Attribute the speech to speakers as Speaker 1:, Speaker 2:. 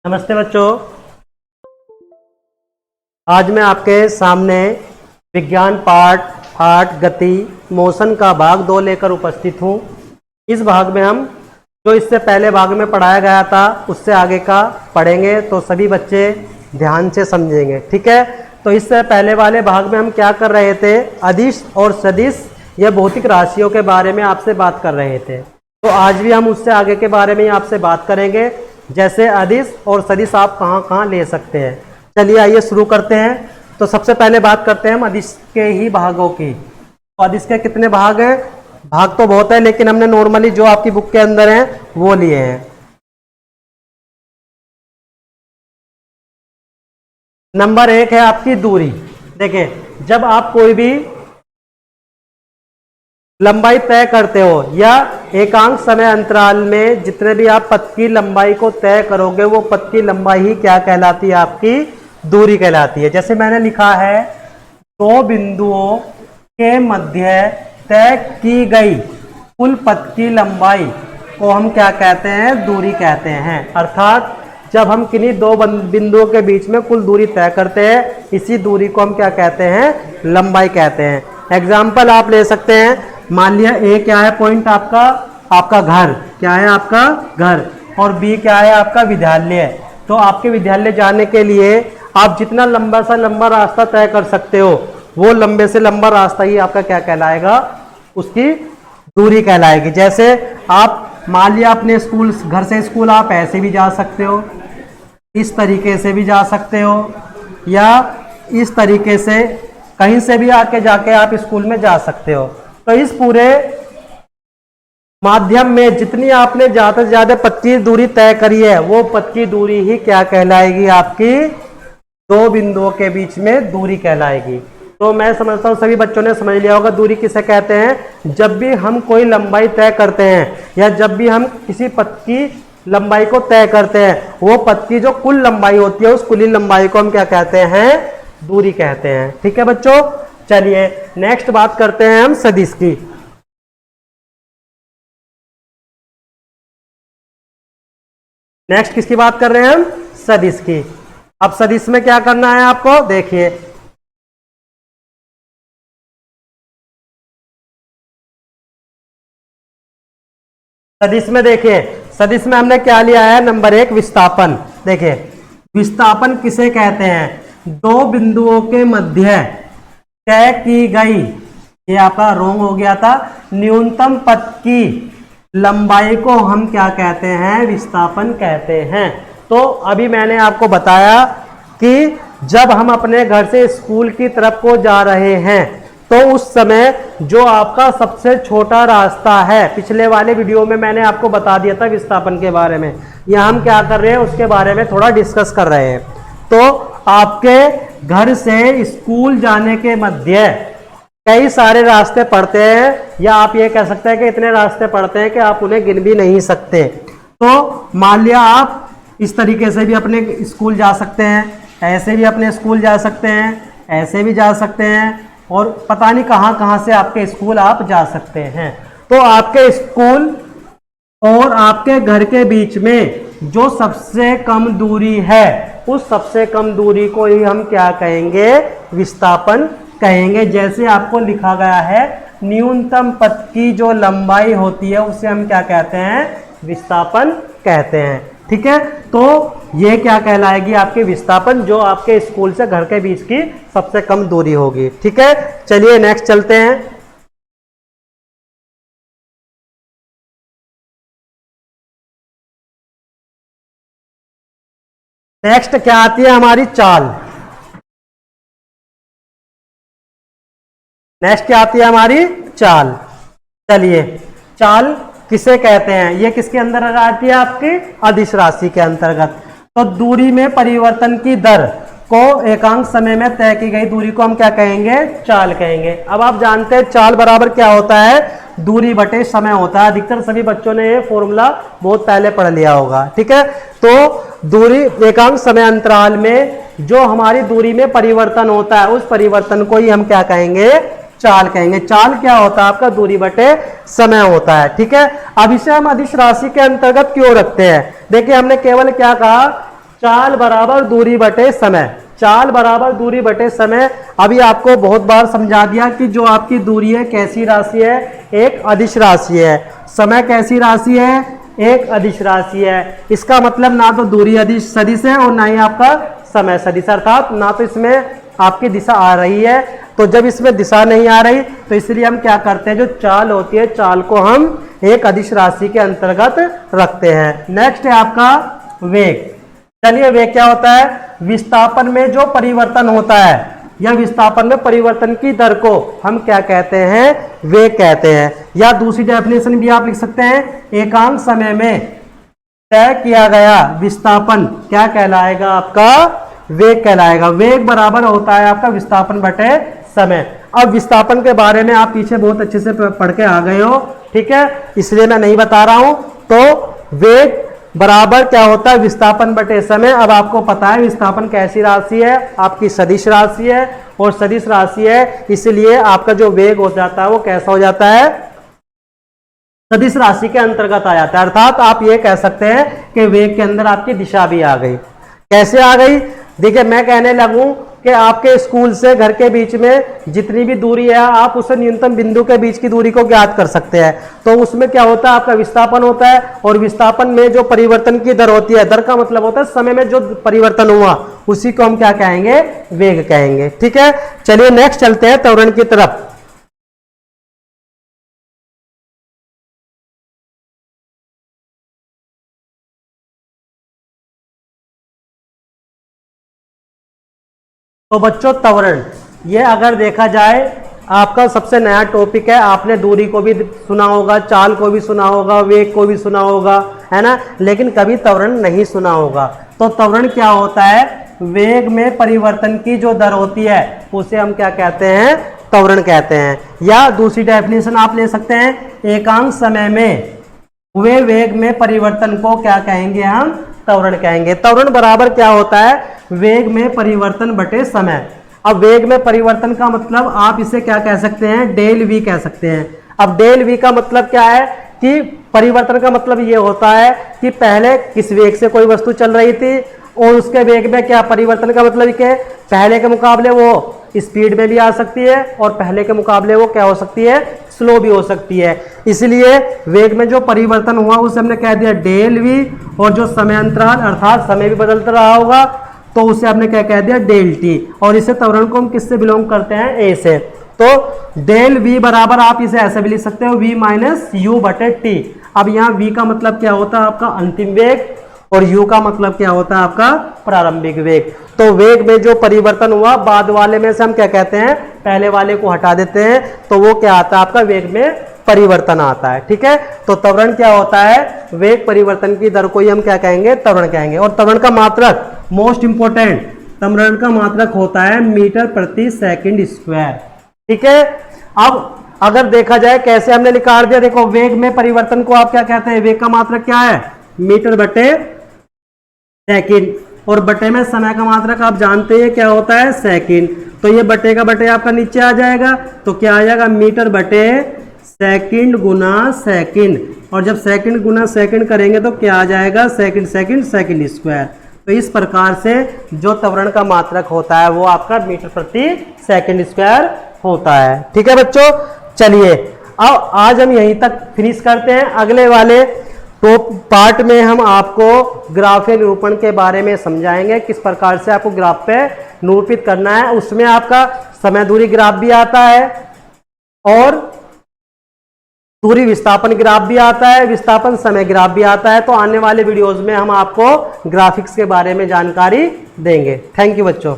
Speaker 1: नमस्ते बच्चों, आज मैं आपके सामने विज्ञान पाठ 8 गति मोशन का भाग 2 लेकर उपस्थित हूँ। इस भाग में हम जो इससे पहले भाग में पढ़ाया गया था उससे आगे का पढ़ेंगे, तो सभी बच्चे ध्यान से समझेंगे। ठीक है, तो इससे पहले वाले भाग में हम क्या कर रहे थे, अदिश और सदिश या भौतिक राशियों के बारे में आपसे बात कर रहे थे। तो आज भी हम उससे आगे के बारे में आपसे बात करेंगे, जैसे अदिश और सदिश आप कहाँ कहाँ ले सकते हैं। चलिए आइए शुरू करते हैं। तो सबसे पहले बात करते हैं हम अदिश के ही भागों की। तो अदिश के कितने भाग हैं? भाग तो बहुत है, लेकिन हमने नॉर्मली जो आपकी बुक के अंदर हैं वो लिए हैं। नंबर 1 है आपकी दूरी। देखिए, जब आप कोई भी लंबाई तय करते हो या एकांक समय अंतराल में जितने भी आप पथ की लंबाई को तय करोगे, वो पथ की लंबाई ही क्या कहलाती है? आपकी दूरी कहलाती है। जैसे मैंने लिखा है, दो बिंदुओं के मध्य तय की गई कुल पथ की लंबाई को हम क्या कहते हैं? दूरी कहते हैं। अर्थात जब हम किन्हीं दो बिंदुओं के बीच में कुल दूरी तय करते हैं, इसी दूरी को हम क्या कहते हैं? लंबाई कहते हैं। एग्जाम्पल आप ले सकते हैं। मान लिया ए क्या है पॉइंट आपका घर, क्या है आपका घर, और बी क्या है आपका विद्यालय। तो आपके विद्यालय जाने के लिए आप जितना लंबा से लंबा रास्ता तय कर सकते हो, वो लंबे से लंबा रास्ता ही आपका क्या कहलाएगा? उसकी दूरी कहलाएगी। जैसे आप मान लिया अपने स्कूल, घर से स्कूल आप ऐसे भी जा सकते हो, इस तरीके से भी जा सकते हो, या इस तरीके से कहीं से भी आके जाके आप स्कूल में जा सकते हो। तो इस पूरे माध्यम में जितनी आपने ज्यादा से ज्यादा पथ की दूरी तय करी है, वो पथ की दूरी ही क्या कहलाएगी? आपकी दो बिंदुओं के बीच में दूरी कहलाएगी। तो मैं समझता हूँ सभी बच्चों ने समझ लिया होगा दूरी किसे कहते हैं। जब भी हम कोई लंबाई तय करते हैं या जब भी हम किसी पथ की लंबाई को तय करते हैं, वो पथ की जो कुल लंबाई होती है, उस कुल लंबाई को हम क्या कहते हैं? दूरी कहते हैं। ठीक है बच्चों, चलिए नेक्स्ट बात करते हैं हम सदिश की। नेक्स्ट किसकी बात कर रहे हैं हम? सदिश की। अब सदिश में क्या करना है आपको? देखिए, सदिश में देखिए, सदिश में हमने क्या लिया है? नंबर 1 विस्थापन। देखिए, विस्थापन किसे कहते हैं? दो बिंदुओं के मध्य तय की गई, ये आपका रोंग हो गया था, न्यूनतम पथ की लंबाई को हम क्या कहते हैं? विस्थापन कहते हैं। तो अभी मैंने आपको बताया कि जब हम अपने घर से स्कूल की तरफ को जा रहे हैं, तो उस समय जो आपका सबसे छोटा रास्ता है, पिछले वाले वीडियो में मैंने आपको बता दिया था विस्थापन के बारे में, यहाँ हम क्या कर रहे हैं उसके बारे में थोड़ा डिस्कस कर रहे हैं। तो आपके घर से स्कूल जाने के मध्य कई सारे रास्ते पड़ते हैं, या आप ये कह सकते हैं कि इतने रास्ते पड़ते हैं कि आप उन्हें गिन भी नहीं सकते। तो मान लिया आप इस तरीके से भी अपने स्कूल जा सकते हैं, ऐसे भी अपने स्कूल जा सकते हैं, ऐसे भी जा सकते हैं, और पता नहीं कहाँ कहाँ से आपके स्कूल आप जा सकते हैं। तो आपके स्कूल और आपके घर के बीच में जो सबसे कम दूरी है, उस सबसे कम दूरी को ही हम क्या कहेंगे? विस्थापन कहेंगे। जैसे आपको लिखा गया है, न्यूनतम पथ की जो लंबाई होती है उसे हम क्या कहते हैं? विस्थापन कहते हैं। ठीक है, तो ये क्या कहलाएगी? आपकी विस्थापन, जो आपके स्कूल से घर के बीच की सबसे कम दूरी होगी। ठीक है, चलिए नेक्स्ट चलते हैं। नेक्स्ट क्या आती है हमारी? चाल। नेक्स्ट क्या आती है हमारी? चाल। चलिए, चाल किसे कहते हैं? ये किसके अंदर आती है? आपकी अदिश राशि के अंतर्गत। तो दूरी में परिवर्तन की दर को एकांक समय में तय की गई दूरी को हम क्या कहेंगे? चाल कहेंगे। अब आप जानते हैं चाल बराबर क्या होता है? दूरी बटे समय होता है। अधिकतर सभी बच्चों ने ये फॉर्मूला बहुत पहले पढ़ लिया होगा। ठीक है, तो दूरी एकांक समय अंतराल में जो हमारी दूरी में परिवर्तन होता है, उस परिवर्तन को ही हम क्या कहेंगे? चाल कहेंगे। चाल क्या होता है? आपका दूरी बटे समय होता है। ठीक है, अब इसे हम अदिश राशि के अंतर्गत क्यों रखते हैं? देखिए, हमने केवल क्या कहा चाल बराबर दूरी बटे समय, चाल बराबर दूरी बटे समय। अभी आपको बहुत बार समझा दिया कि जो आपकी दूरी है कैसी राशि है, एक अदिश राशि है। समय कैसी राशि है, एक अदिश राशि है। इसका मतलब ना तो दूरी अदिश सदिश है और ना ही आपका समय सदिश, अर्थात ना तो इसमें आपकी दिशा आ रही है। तो जब इसमें दिशा नहीं आ रही तो इसलिए हम क्या करते हैं, जो चाल होती है चाल को हम एक अदिश राशि के अंतर्गत रखते हैं। नेक्स्ट है आपका वेग। चलिए वेग क्या होता है, विस्थापन में जो परिवर्तन होता है या विस्थापन में परिवर्तन की दर को हम क्या कहते हैं, वेग कहते हैं। या दूसरी डेफिनेशन भी आप लिख सकते हैं, एकांक समय में तय किया गया विस्थापन क्या कहलाएगा, आपका वेग कहलाएगा। वेग बराबर होता है आपका विस्थापन बटे समय। अब विस्थापन के बारे में आप पीछे बहुत अच्छे से पढ़ के आ गए हो, ठीक है, इसलिए मैं नहीं बता रहा हूं। तो वेग बराबर क्या होता है, विस्थापन बटे समय। अब आपको पता है विस्थापन कैसी राशि है, आपकी सदिश राशि है, और सदिश राशि है इसलिए आपका जो वेग हो जाता है वो कैसा हो जाता है, सदिश राशि के अंतर्गत आ जाता है। अर्थात आप ये कह सकते हैं कि वेग के अंदर आपकी दिशा भी आ गई। कैसे आ गई, देखिए मैं कहने लगूं कि आपके स्कूल से घर के बीच में जितनी भी दूरी है आप उसे न्यूनतम बिंदु के बीच की दूरी को ज्ञात कर सकते हैं। तो उसमें क्या होता है, आपका विस्थापन होता है, और विस्थापन में जो परिवर्तन की दर होती है, दर का मतलब होता है समय में जो परिवर्तन हुआ उसी को हम क्या कहेंगे, वेग कहेंगे। ठीक है, चलिए नेक्स्ट चलते हैं त्वरण की तरफ। तो बच्चों त्वरण, ये अगर देखा जाए आपका सबसे नया टॉपिक है। आपने दूरी को भी सुना होगा, चाल को भी सुना होगा, वेग को भी सुना होगा, है ना, लेकिन कभी त्वरण नहीं सुना होगा। तो त्वरण क्या होता है, वेग में परिवर्तन की जो दर होती है उसे हम क्या कहते हैं, त्वरण कहते हैं। या दूसरी डेफिनेशन आप ले सकते हैं, एकांक समय में हुए वेग में परिवर्तन को क्या कहेंगे, हम त्वरण कहेंगे। त्वरण बराबर क्या होता है, वेग में परिवर्तन बटे समय। अब वेग में परिवर्तन का मतलब आप इसे क्या कह सकते हैं, डेल वी कह सकते हैं। अब डेल वी का मतलब क्या है कि परिवर्तन का मतलब ये होता है कि पहले किस वेग से कोई वस्तु चल रही थी और उसके वेग में क्या परिवर्तन का मतलब कि पहले के मुकाबले वो स्पीड में भी आ सकती है और पहले के मुकाबले वो क्या हो सकती है, स्लो भी हो सकती है। इसलिए वेग में जो परिवर्तन हुआ उसे हमने कह दिया डेल वी, और जो समय अंतराल अर्थात समय भी बदलता रहा होगा तो उसे हमने क्या कह दिया, डेल टी। और इसे त्वरण को हम किससे बिलोंग करते हैं, ए से। तो डेल वी बराबर आप इसे ऐसे भी लिख सकते हो, वी माइनस यू बटे टी। अब यहाँ वी का मतलब क्या होता है, आपका अंतिम वेग, और यू का मतलब क्या होता है, आपका प्रारंभिक वेग। तो वेग में जो परिवर्तन हुआ बाद वाले में से हम क्या कहते हैं, पहले वाले को हटा देते हैं, तो वो क्या आता है, आपका वेग में परिवर्तन आता है। ठीक है, तो त्वरण क्या होता है, वेग परिवर्तन की दर को ही हम क्या कहेंगे, त्वरण कहेंगे। और त्वरण का मात्रक मोस्ट इंपोर्टेंट, त्वरण का मात्रक होता है मीटर प्रति सेकंड स्क्वायर। ठीक है, अब अगर देखा जाए कैसे हमने निकाल दिया, देखो वेग में परिवर्तन को आप क्या कहते हैं, वेग का मात्रक क्या है, मीटर बटे सेकंड, और बटे में समय का मात्रक आप जानते हैं क्या होता है, सेकंड। तो ये बटे का बटे आपका नीचे आ जाएगा, तो क्या आ जाएगा, मीटर बटे सेकंड गुना सेकंड, और जब सेकंड गुना सेकंड करेंगे तो क्या आ जाएगा, सेकंड सेकंड सेकंड स्क्वायर। तो इस प्रकार से जो त्वरण का मात्रक होता है वो आपका मीटर प्रति सेकंड स्क्वायर होता है। ठीक है बच्चों, चलिए अब आज हम यहीं तक फिनिश करते हैं। अगले वाले तो पार्ट में हम आपको ग्राफीय निरूपण के बारे में समझाएंगे, किस प्रकार से आपको ग्राफ पे निरूपित करना है। उसमें आपका समय दूरी ग्राफ भी आता है और दूरी विस्थापन ग्राफ भी आता है, विस्थापन समय ग्राफ भी आता है। तो आने वाले वीडियोस में हम आपको ग्राफिक्स के बारे में जानकारी देंगे। थैंक यू बच्चों।